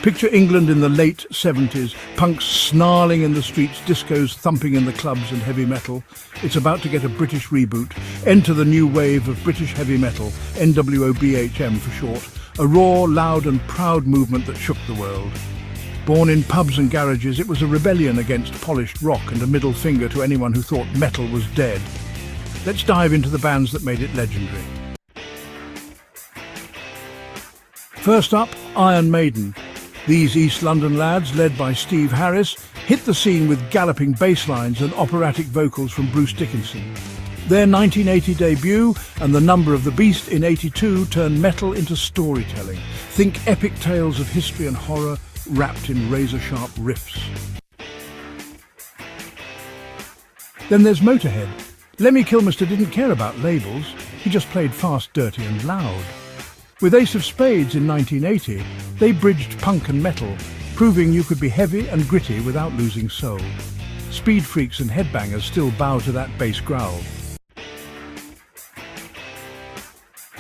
Picture England in the late 70s, punks snarling in the streets, discos thumping in the clubs and heavy metal. It's about to get a British reboot. Enter the new wave of British heavy metal, NWOBHM for short, a raw, loud and proud movement that shook the world. Born in pubs and garages, it was a rebellion against polished rock and a middle finger to anyone who thought metal was dead. Let's dive into the bands that made it legendary. First up, Iron Maiden. These East London lads, led by Steve Harris, hit the scene with galloping bass lines and operatic vocals from Bruce Dickinson. Their 1980 debut and The Number of the Beast in '82 turned metal into storytelling. Think epic tales of history and horror wrapped in razor-sharp riffs. Then there's Motorhead. Lemmy Kilmister didn't care about labels, he just played fast, dirty and loud. With Ace of Spades in 1980, they bridged punk and metal, proving you could be heavy and gritty without losing soul. Speed freaks and headbangers still bow to that bass growl.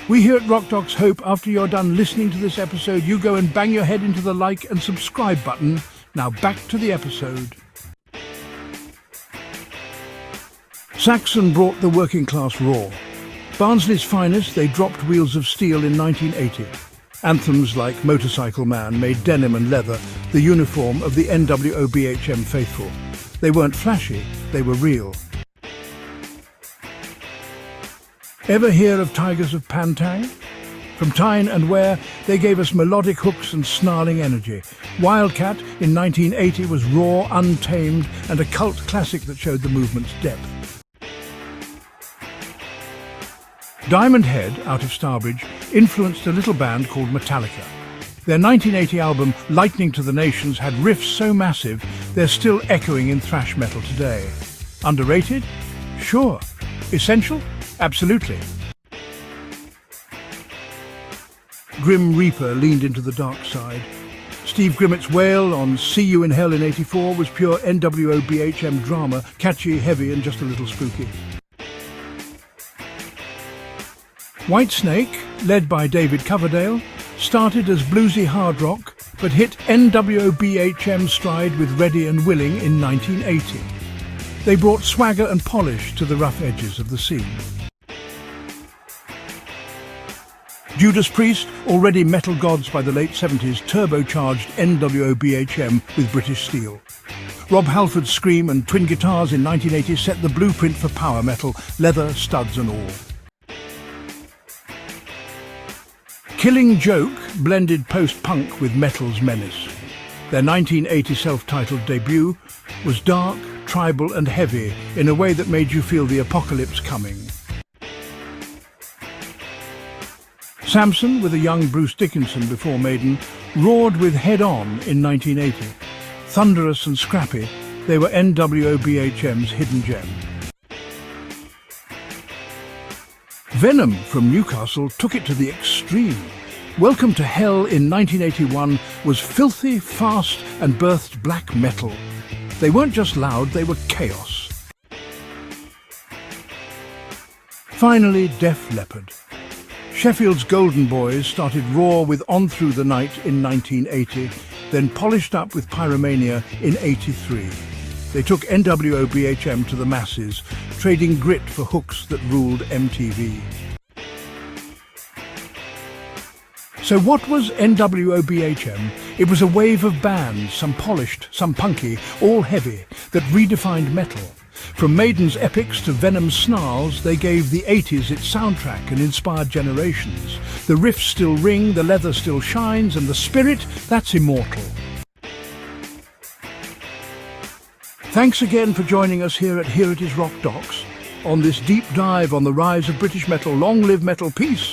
We here at Rock Docs hope after you're done listening to this episode, you go and bang your head into the like and subscribe button. Now back to the episode. Saxon brought the working class raw. Barnsley's finest, they dropped Wheels of Steel in 1980. Anthems like Motorcycle Man made denim and leather the uniform of the NWOBHM faithful. They weren't flashy, they were real. Ever hear of Tigers of Pantang? From Tyne and Ware, they gave us melodic hooks and snarling energy. Wildcat in 1980 was raw, untamed, and a cult classic that showed the movement's depth. Diamond Head, out of Starbridge, influenced a little band called Metallica. Their 1980 album, Lightning to the Nations, had riffs so massive they're still echoing in thrash metal today. Underrated? Sure. Essential? Absolutely. Grim Reaper leaned into the dark side. Steve Grimmett's wail on See You in Hell in '84 was pure NWOBHM drama, catchy, heavy and just a little spooky. Whitesnake, led by David Coverdale, started as bluesy hard rock but hit NWOBHM stride with Ready and Willing in 1980. They brought swagger and polish to the rough edges of the scene. Judas Priest, already metal gods by the late 70s, turbocharged NWOBHM with British steel. Rob Halford's scream and twin guitars in 1980 set the blueprint for power metal, leather, studs and all. Killing Joke blended post-punk with metal's menace. Their 1980 self-titled debut was dark, tribal and heavy in a way that made you feel the apocalypse coming. Samson, with a young Bruce Dickinson before Maiden, roared with Head On in 1980. Thunderous and scrappy, they were NWOBHM's hidden gem. Venom from Newcastle took it to the extreme. Welcome to Hell in 1981 was filthy, fast and birthed black metal. They weren't just loud, they were chaos. Finally, Def Leppard. Sheffield's Golden Boys started raw with On Through the Night in 1980, then polished up with Pyromania in '83. They took NWOBHM to the masses, trading grit for hooks that ruled MTV. So what was NWOBHM? It was a wave of bands, some polished, some punky, all heavy, that redefined metal. From Maiden's epics to Venom's snarls, they gave the 80s its soundtrack and inspired generations. The riffs still ring, the leather still shines, and the spirit, that's immortal. Thanks again for joining us here at Here It Is Rock Docs on this deep dive on the rise of British metal. Long live metal, peace!